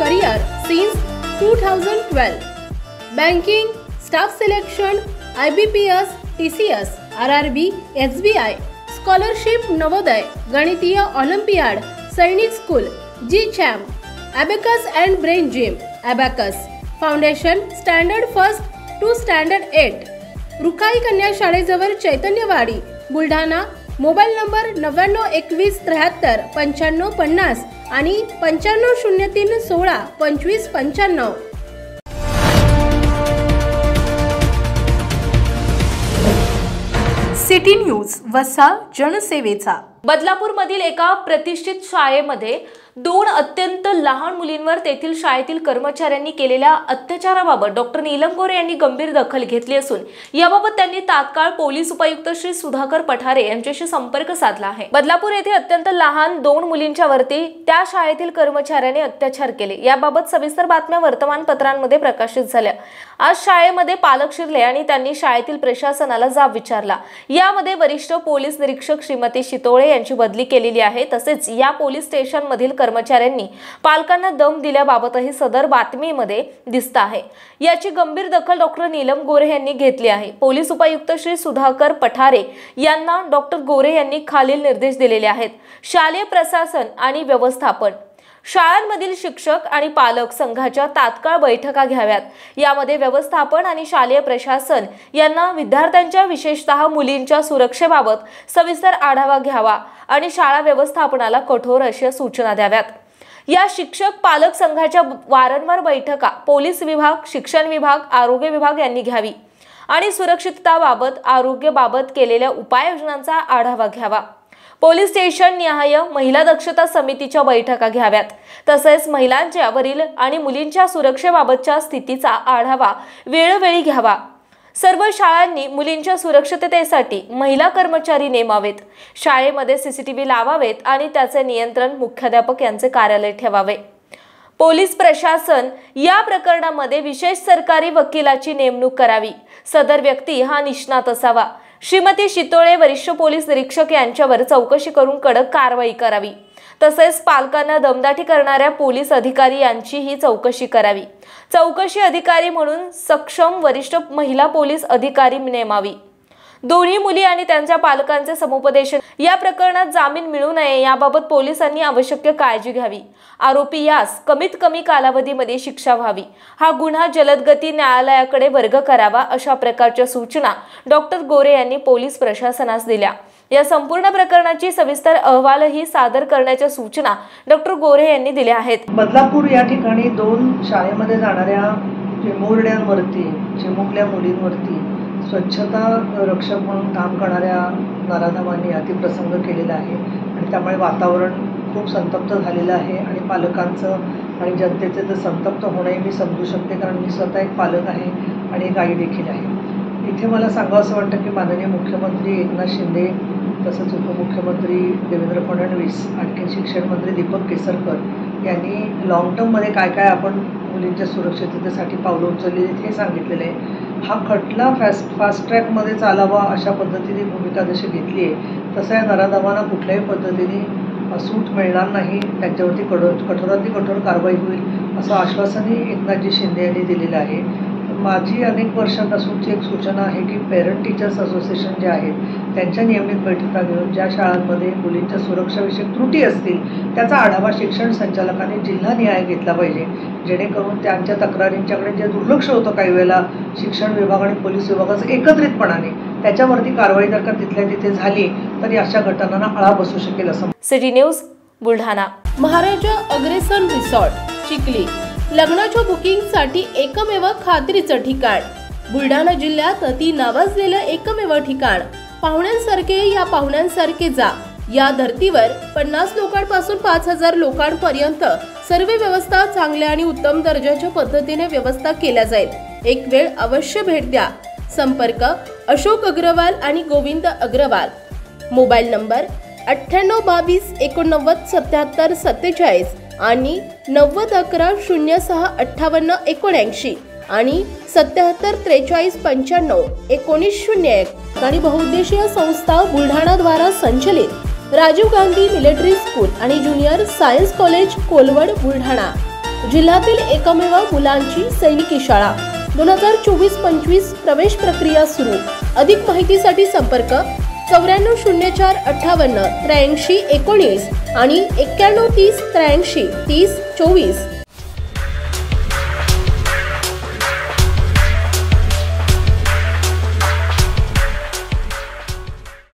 career since 2012. Banking, staff selection, IBPS, TCS, RRB, SBI, scholarship Navodaya, गणितीय Olympiad, सैनिक school, G-Champ, Abacus and Brain Gym, Abacus, Foundation, Standard 1st to Standard 8. रुखाई कन्या शाळेजवळ Chaitanyawadi, Buldhana. Mobile number 9921739550 आणि 9503162595. City news, वसा जनसेवेचा. बदलापूरमधील एका प्रतिष्ठित शाळेमध्ये 2 अत्यंत लहान मुलींवर तेथील शाळेतील कर्मचाऱ्यांनी केलेल्या अत्याचाराबाबत डॉक्टर नीलम गोरे यांनी गंभीर दखल घेतली असून याबाबत त्यांनी तात्काळ पोलीस उपायुक्त श्री सुधाकर पठारे यांच्याशी संपर्क साधला आहे. बदलापूर येथे अत्यंत लहान 2 मुलींच्या वरती त्या शाळेतील कर्मचाऱ्यांनी अत्याचार केले. याबाबत सविस्तर बातम्या वर्तमानपत्रांमध्ये प्रकाशित झाल्या. आज शाळेमध्ये पालक शिरले आणि त्यांनी शाळेतील प्रशासनाला जाब विचारला. यामध्ये वरिष्ठ पोलीस निरीक्षक श्रीमती शितोळे यांची बदली केलेली आहे. तसेच या पोलीस स्टेशन मधील कर्मचाऱ्यांनी पालकांना दम दिल्याबाबतही सदर बातमीमध्ये दिसत आहे. याची गंभीर दखल डॉक्टर नीलम गोरे यांनी घेतली आहे. पोलीस उपायुक्त श्री सुधाकर पठारे यांना डॉक्टर गोरे यांनी खालील निर्देश दिलेले आहेत. शालेय प्रशासन आणि व्यवस्थापन, शाळांमधील शिक्षक आणि पालक संघाच्या तात्काळ बैठका घ्याव्यात. यामध्ये व्यवस्थापन आणि शालेय प्रशासन यांना विद्यार्थ्यांच्या विशेषतः मुलींच्या सुरक्षेबाबत सविस्तर आढावा घ्यावा आणि शाळा व्यवस्थापनाला कठोर अशा सूचना द्याव्यात. या शिक्षक पालक संघाच्या वारंवार बैठका पोलीस विभाग, शिक्षण विभाग, आरोग्य विभाग यांनी घ्यावी आणि सुरक्षितताबाबत, आरोग्याबाबत केलेल्या उपाययोजनांचा आढावा घ्यावा. पोलीस स्टेशन निहाय महिला दक्षता समितीच्या बैठका घ्याव्यात. तसेच महिलांच्या वरील आणि मुलींच्या सुरक्षेबाबतच्या स्थितीचा आढावा वेळोवेळी घ्यावा. सर्व शाळांनी मुलींच्या सुरक्षिततेसाठी महिला कर्मचारी नेमावेत. शाळेमध्ये CCTV लावावेत आणि त्याचे नियंत्रण मुख्याध्यापक यांचे कार्यालय ठेवावे. पोलीस प्रशासन या प्रकरणामध्ये विशेष सरकारी वकिलाची नेमणूक करावी. सदर व्यक्ती हा निष्णात असावा. श्रीमती शितोळे वरिष्ठ पोलीस निरीक्षक यांच्यावर चौकशी करून कडक कारवाई करावी. तसेच पालकांना दमदाटी करणाऱ्या पोलीस अधिकारी यांचीही चौकशी करावी. चौकशी अधिकारी म्हणून सक्षम वरिष्ठ महिला पोलीस अधिकारी नेमावी. दोन्ही मुली आणि त्यांच्या पालकांचे समुपदेशन. या प्रकरणात जामीन मिळू नये याबाबत पोलिसांनी आवश्यक काळजी घ्यावी. आरोपी यास कमीत कमी कालावधीमध्ये शिक्षा व्हावी. हा गुन्हा जलदगती न्यायालयाकडे वर्ग करावा अशा प्रकारच्या सूचना डॉक्टर गोरे यांनी पोलीस प्रशासनास दिल्या. या संपूर्ण प्रकरणाची सविस्तर अहवालही सादर करण्याच्या सूचना डॉक्टर गोरे यांनी दिल्या आहेत. बदलापूर या ठिकाणी 2 शाळेमध्ये जाणाऱ्या चिमुरड्यांवरती, चिमुकल्या मुलींवरती स्वच्छता रक्षक म्हणून काम करणाऱ्या नराधमांनी अतिप्रसंग केलेला आहे आणि त्यामुळे वातावरण खूप संतप्त झालेलं आहे आणि पालकांचं आणि जनतेचे तर संतप्त होणे मी समजू शकते, कारण मी स्वतः एक पालक आहे आणि एक आई देखील आहे. इथे मला सांगावं असं वाटतं की माननीय मुख्यमंत्री एकनाथ शिंदे, तसंच उपमुख्यमंत्री देवेंद्र फडणवीस, आणखी शिक्षण मंत्री दीपक केसरकर यांनी लॉंग टर्ममध्ये काय काय आपण मुलींच्या सुरक्षिततेसाठी पावलं उचलली हे सांगितलेलं आहे. हा खटला फास्ट ट्रॅकमध्ये चालावा अशा पद्धतीने भूमिका जशी घेतली आहे, तसं या नराधमांना कुठल्याही पद्धतीने सूट मिळणार नाही. त्यांच्यावरती कठोरातली कठोर कारवाई होईल असं आश्वासनही एकनाथजी शिंदे यांनी दिलेलं आहे. माझी अनेक वर्षापासूनची एक सूचना आहे की पेरेंट टीचर्स असोसिएशन जे आहेत त्यांच्या नियमित बैठका घेऊन ज्या शाळांमध्ये मुलींच्या सुरक्षाविषयक त्रुटी असतील त्याचा आढावा शिक्षण संचालकांनी जिल्हानिहाय घेतला पाहिजे, जेणेकरून त्यांच्या तक्रारींच्याकडे जे दुर्लक्ष होतं काही वेळेला शिक्षण विभाग आणि पोलीस विभागाचं एकत्रितपणाने, त्याच्यावरती कारवाई जर का तिथल्या तिथे झाली तर अशा घटनांना आळा बसू शकेल असं. City news, Buldhana. Maharaja Agrasen resort, Chikhli. लग्नाच्या बुकिंगसाठी एकमेव खात्रीचं ठिकाण. बुलढाणा जिल्ह्यात अति नावाजलेलं एकमेव ठिकाण. पाहुण्यांसारखे या पाहुण्यांसारखे जा. या धर्तीवर 50 लोकांपासून 5000 लोकांपर्यंत सर्व व्यवस्था चांगल्या आणि उत्तम दर्जाच्या पद्धतीने व्यवस्था केल्या जाईल. एक वेळ अवश्य भेट द्या. संपर्क अशोक अग्रवाल आणि गोविंद अग्रवाल. मोबाईल नंबर 9822897747 आणि 9011065879 आणि 7743951901 आणि बहुउद्देशीय संस्था बुलढाणा द्वारा संचलित राजीव गांधी मिलिटरी स्कूल आणि junior science college Kolwad Buldhana. जिल्ह्यातील एकमेव मुलांची सैनिकी शाळा 2024-25 प्रवेश प्रक्रिया सुरू। अधिक माहितीसाठी संपर्क 940458 8319 आणि 9130 83 30 24।